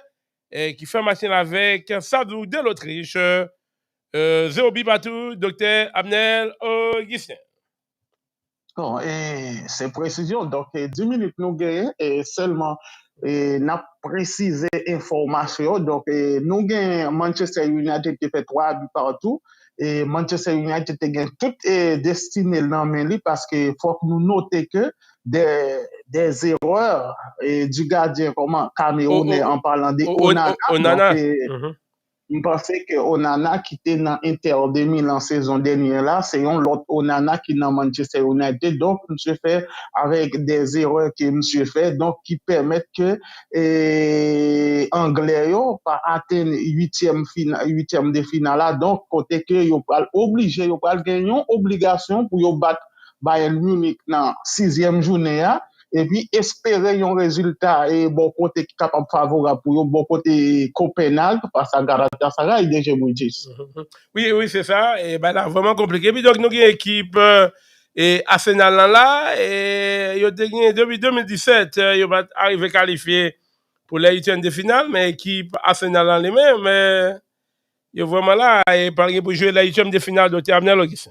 qui fait machine avec Sadou de l'Autriche. 0 but partout, docteur Abnel Augustin. Bon, c'est précision. Donc, 10 minutes nous gagnons et seulement n'a précisé information. Donc, nous gagnons Manchester United qui fait 3 buts partout. Et Manchester United gagne tout destiné dans le parce que faut que nous noter que des erreurs du gardien comment Camerounais en parlant de Onana. Onana. Donc, je pense que Onana qui était dans Inter de Milan saison dernière là, c'est l'autre Onana qui est dans Manchester United. Donc, monsieur fait avec des erreurs que monsieur fait, donc qui permettent que Anglais pas atteindre huitième de finale là. Donc, côté que yo pas obligé, yo pas gagner obligation pour yo battre Bayern Munich dans 6e journée là. Et puis espérer un résultat et bon côté capable favorable pour bon côté Copenhague parce que Galatasaray est déjà Brutus. Oui, c'est ça. Et ben là, vraiment compliqué. Puis donc, nous avons une équipe et Arsenal là, et ils ont gagné depuis 2017, ils ont arrivé à qualifier pour les huitièmes de finale, mais l'équipe Arsenal là les-mêmes, mais ils sont vraiment là, et par exemple, pour jouer les huitièmes de finale de Abnel Augustin.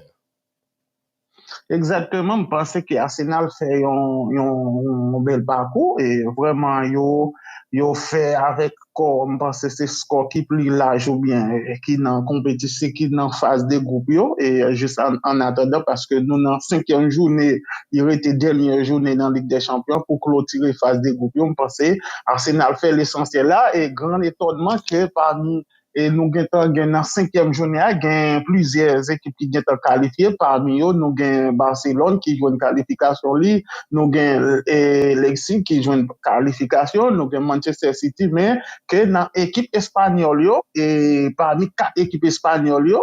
Exactement, je pense que Arsenal fait un bel parcours et vraiment yo fait avec je pense que c'est score qui plus large ou bien qui dans compétition qui dans phase de groupe yo et juste en attendant parce que nous dans 5e journée il était dernière journée dans Ligue des Champions pour clôturer phase de groupe yo, je pense que Arsenal fait l'essentiel là et grand étonnement que parmi et nous avons dans 5e journée, il y a plusieurs équipes qui sont qualifiées. Parmi eux, nous avons Barcelone qui joue une qualification. Nous avons Leipzig qui joue une qualification. Nous avons Manchester City, mais que dans l'équipe espagnole, et parmi 4 équipes espagnoles,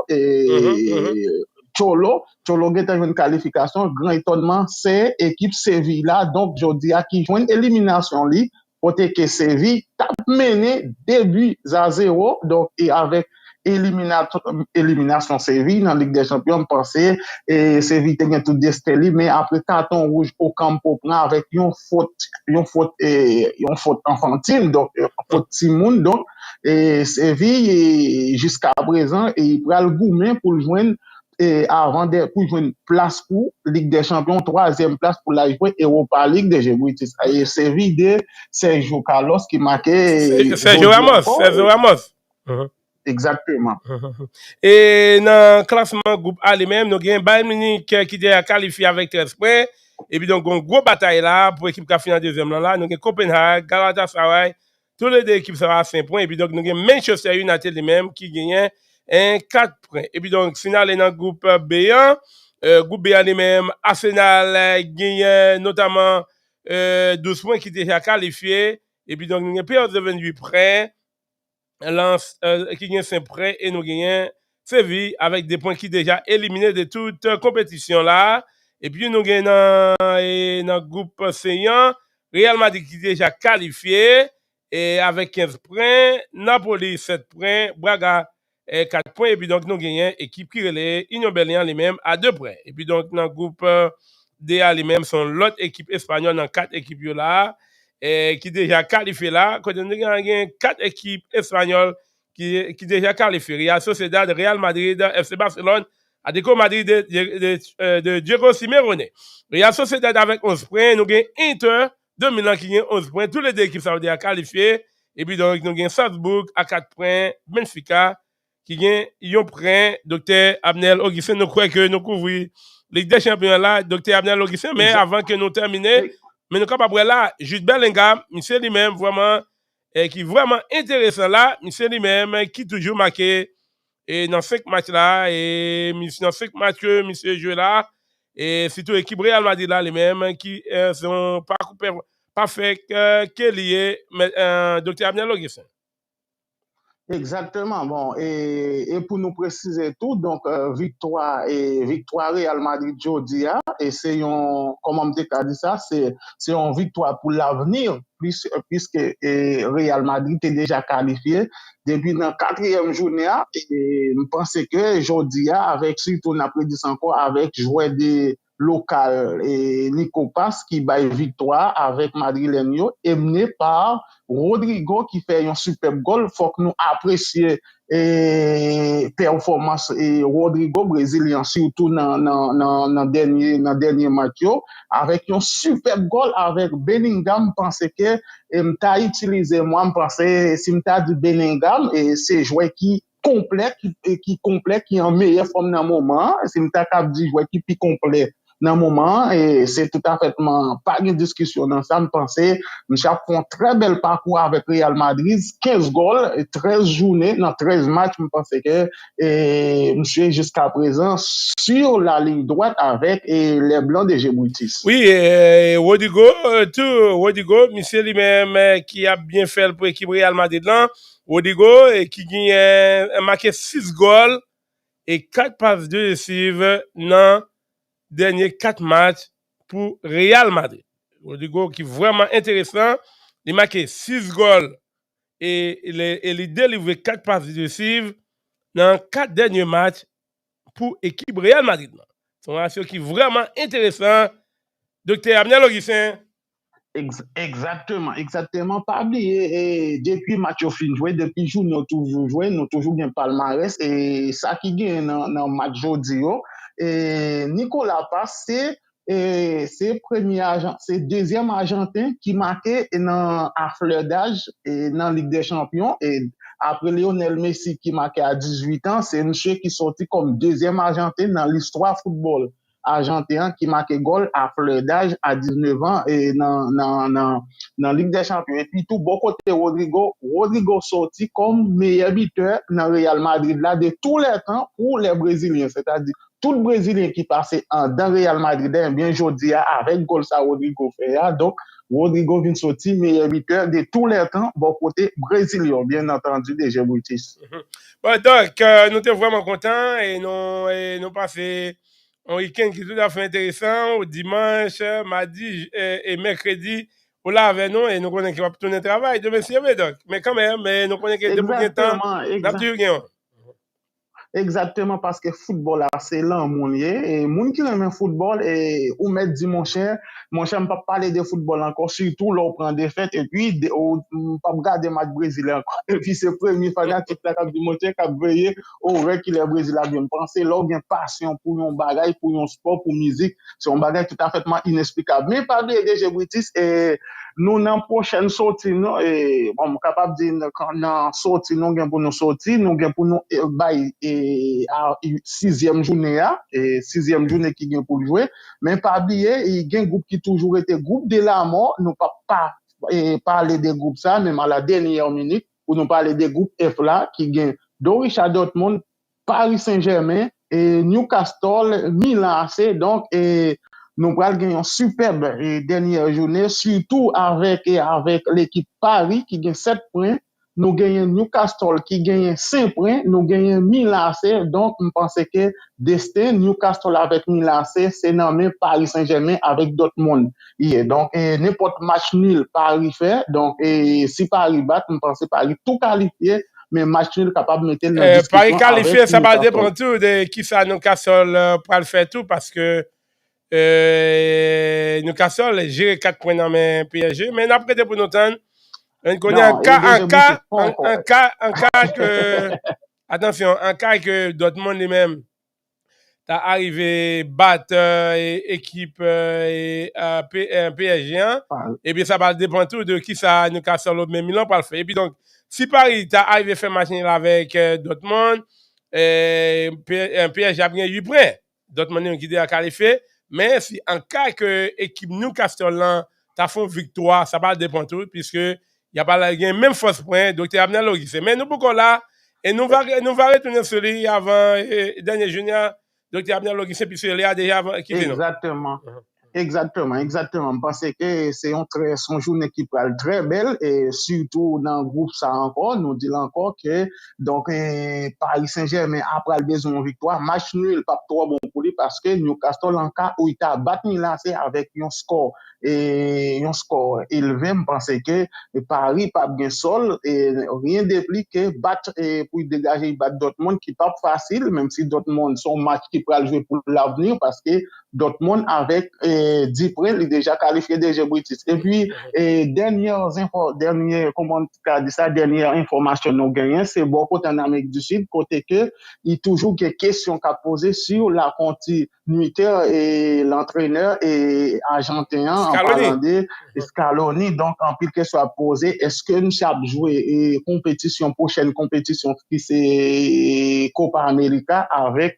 Cholo a une qualification. Grand étonnement, c'est l'équipe Séville là. Donc, je dis à qui joue une élimination. Côté que Séville t'a mené 2 buts à 0, donc et avec élimination Séville dans la Ligue des Champions, pensez et Séville a tout destélé, mais après carton rouge au Campo prend avec une faute enfantine, donc faute Timoun, donc et Séville jusqu'à présent il prend le gourmet pour joindre et avant pour jouer une place pour Ligue des Champions, 3e place pour la jouer Europa League de Brutus. Et Séville de Sergio Carlos qui marquait Sergio Ramos. Exactement. Et dans le classement groupe A lui-même, nous avons Bayern Munich qui est qualifié avec 13 points. Et puis donc, une grosse bataille là pour l'équipe qui a fini en 2e là. Nous avons Copenhague, Galatasaray, toutes les deux équipes seront à 5 points. Et puis donc, nous avons Manchester United lui-même qui gagne 4 points. Et puis donc, finale dans le groupe B1. Groupe B1 lui-même, Arsenal gagne notamment 12 points qui étaient déjà qualifiés. Et puis donc, nous avons perdu de 28 points. Lance qui gagne 5 points et nous gagnons Séville avec des points qui déjà éliminés de toute compétition là. Et puis nous gagnons dans le groupe C1 Real Madrid qui est déjà qualifié et avec 15 points, Napoli 7 points, Braga 4 points et puis donc nous gagnons équipe qui relève Union Berlin les-mêmes à 2 points. Et puis donc dans le groupe DA les-mêmes sont l'autre équipe espagnole dans 4 équipes là. Qui déjà qualifié là, quand on a 4 équipes espagnoles qui déjà qualifiées. Real Sociedad, Real Madrid, FC Barcelone, Atlético Madrid de Diego Simeone. Real Sociedad avec 11 points, nous avons Inter de Milan qui a 11 points, toutes les deux équipes sont déjà qualifiées. Et puis donc nous avons Salzbourg à 4 points, Benfica qui a 1 point, Dr Abnel Augustin, nous croyons que nous couvrons Ligue des Champions là, Dr Abnel Augustin, mais avant que nous terminions, mais nous sommes là, Jude Bellingham, monsieur lui-même, vraiment, qui est vraiment intéressant là, monsieur lui-même, qui toujours marqué dans 5 matchs là, et dans 5 matchs, monsieur joue là, et surtout l'équipe Real Madrid là, lui-même, qui sont parfait, qui est lié, Dr. Abnel Augustin. Exactement. Bon, et pour nous préciser tout, donc victoire Real Madrid jeudi a, et c'est un, comment on dit ça, c'est une victoire pour l'avenir puisque Real Madrid est déjà qualifié depuis la quatrième journée et je pense que jeudi a, avec surtout on a prédit encore avec joueur des local et Nico Pass qui bat victoire avec Madrileño mené par Rodrigo qui fait un superbe goal. Faut que nous apprécions et performance et Rodrigo brésilien surtout dans dernier match avec un superbe goal avec Bellingham. Pense que m'ta utilisé moi pensais si m'ta dit Bellingham et c'est joueur qui complet qui en meilleure forme dans le moment. Si m'ta cap dit joueur qui plus complet dans le moment, et c'est tout à fait pas de discussion dans ça. Je pensais, nous avons fait un très bel parcours avec Real Madrid, 15 goals, 13 journées, dans 13 matchs. Je pensais que monsieur jusqu'à présent sur la ligne droite avec les Blancs de Brutus. Oui, Rodrigo, monsieur lui-même qui a bien fait pour l'équipe Real Madrid là. Rodrigo qui a marqué 6 goals et 4 passes décisives dans derniers 4 matchs pour Real Madrid. Rodrigo qui est vraiment intéressant. Il a marqué 6 goals et il a délivré 4 passes décisives dans 4 derniers matchs pour l'équipe Real Madrid. C'est un ratio qui est vraiment intéressant. Docteur Abnel Augustin. Exactement. Pas oublier, et depuis match au fin joué, depuis jour nous toujours bien palmarès, et ça qui gagne dans match jodi yo, et Nicolas Pass, c'est premier agent, c'est deuxième argentin qui marquait à fleur d'âge et dans Ligue des Champions, et après Lionel Messi qui marquait à 18 ans, c'est monsieur qui sorti comme deuxième argentin dans l'histoire football argentin qui marque goal à fleur d'âge à 19 ans et dans Ligue des Champions. Et puis tout bon côté Rodrigo sorti comme meilleur buteur dans Real Madrid là de tous les temps pour les Brésiliens. C'est-à-dire tout le Brésilien qui passait dans Real Madrid, bien jodi avec goal ça Rodrigo fait. Donc Rodrigo vient sortir meilleur buteur de tous les temps, bon côté brésilien, bien entendu, déjà Brutus. Bon, donc, nous sommes vraiment contents et nous passons un week-end qui est tout à fait intéressant, au dimanche, mardi et mercredi. Au là avec nous et nous connaissons qu'il va tourner le travail de monsieur donc. Mais quand même, nous connaissons que depuis quel temps, Exactement, parce que football c'est là mon lié et moun qui aime football et ou mettre dit mon cher pas parler de football encore surtout là on prend des fêtes et puis pas regarder match brésilien encore et puis c'est premier fanatique là qui dit mon cher qui veiller au vrai qu'il est brésilien bien penser là bien passion pour un bagage pour un sport pour musique c'est un bagage tout à fait inexplicable mais pas de déjà Brutus et nous dans prochaine sortie non et bon capable dire dans sortie nous gain pour nous sortir nous gain pour nous bail et à sixième journée qui gain pour jouer mais pas oublier il y a un groupe qui toujours été groupe de la mort nous pas parler des groupes ça même à la dernière minute pour nous parler des groupes F là qui gain Borussia Dortmund Paris Saint-Germain et Newcastle Milan AC donc et nous allons gagner une superbe dernière journée, surtout avec l'équipe Paris qui gagne 7 points. Nous gagnons Newcastle qui gagne 5 points. Nous gagnons Milan AC. Donc, je pense que destin Newcastle avec Milan AC, c'est nommé Paris Saint-Germain avec Dortmund. Donc, n'importe match nul Paris fait. Donc, si Paris bat, je pense que Paris tout qualifié. Mais match nul capable de mettre dans discussion. Paris qualifié, ça va dépendre tout de qui ça Newcastle pour le faire tout parce que Newcastle gère 4 points dans mes PSG, mais après pour nous temps, on connaît un cas que attention, un cas que Dortmund lui-même t'as arrivé battre équipe PSG et puis ça va dépendre tout de qui ça Newcastle ou même Milan pour le faire. Et puis donc si Paris t'as arrivé faire match avec Dortmund PSG a bien 8 points. Dortmund qui a qualifié. Mais si en cas que l'équipe Newcastle là, t'as fait une victoire, ça va dépendre tout, puisque il y a pas la même force point, Dr. Abnel Augustin. Mais nous pourquoi là, et nous va retourner sur lui avant dernier junior, Dr. Abnel Augustin, puisque il a déjà quitté nous. Exactement. Exactement. Parce que c'est son journée qui parle très belle et surtout dans le groupe ça encore, nous disons encore que donc Paris Saint-Germain après le besoin de victoire, match nul pas trop bon pour lui parce que Newcastle en cas où il t'a battu Milan avec un score élevé, je pense que Paris pas bien sol et rien de que battre pour dégager battre Dortmund qui pas facile même si Dortmund son match qui peut jouer pour l'avenir parce que Dortmund avec 10 points, il est déjà qualifié déjà Brutus. Et puis, dernière information nous gagnons, c'est beaucoup en Amérique du Sud, côté que il y a toujours des questions qu'a posées sur la continuité et l'entraîneur et argentin en parlant de Scaloni. Donc, en pile que soit posé, est-ce que nous savons jouer prochaine compétition qui c'est Copa América avec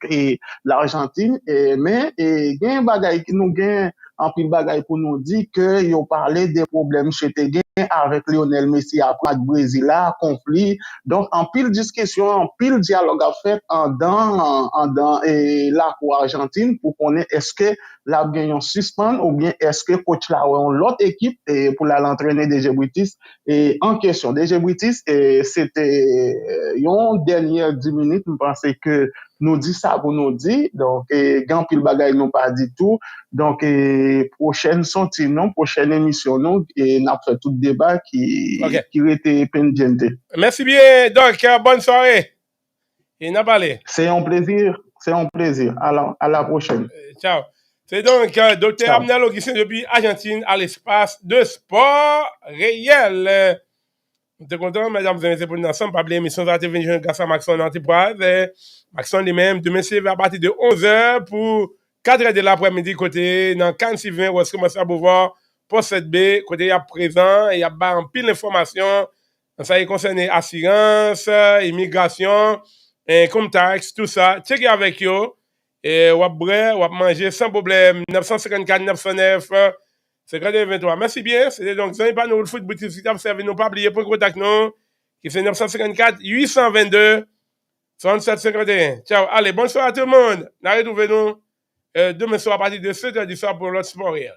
l'Argentine, mais gen bagay qui nous gen en pile bagay pour nous dire que yo parlé des problèmes chez Tegen avec Lionel Messi après le Brésil là, conflit. Donc en pile discussion, en pile dialogue à fait en dans et la cour Argentine pour connaître est-ce que la gagnant suspend ou bien est-ce que coach là ou l'autre équipe et pour l'entraîner des Brutus et en question des Brutus et c'était une dernière 10 minutes, je pensais que nous dit ça pour nous dire donc grand pile bagay nous pas dit tout donc prochaine sortie non prochaine émission non et n'a fait tout débat qui était pendiente. Merci bien donc bonne soirée et n'a parlé. C'est un plaisir alors à la prochaine. Ciao. C'est donc Dr Abnel Augustin depuis Argentine à l'espace de sport réel. Nous sommes contents, mesdames et messieurs, pour nous ensemble. Pas oublier l'émission de la télévision grâce à Maxon Antipoise. Maxon lui-même, demain, c'est à partir de 11h pour 4h de l'après-midi, côté dans 46-20, où est-ce que commence à pouvoir pour 7B, côté il y a présent, il y a en pile d'informations. Ça y est concerné assurance, immigration, income tax, tout ça. Checkez avec eux. Et on va manger sans problème. 954 909 5223. Merci bien. C'était donc Zan pas nous le foot boutique qui t'a servi nous pas oublier pour contact nous qui c'est 954 822 6751. Ciao. Allez, bonsoir à tout le monde. Nous retrouvons nous demain soir à partir de 7h du soir pour l'autre sport réel.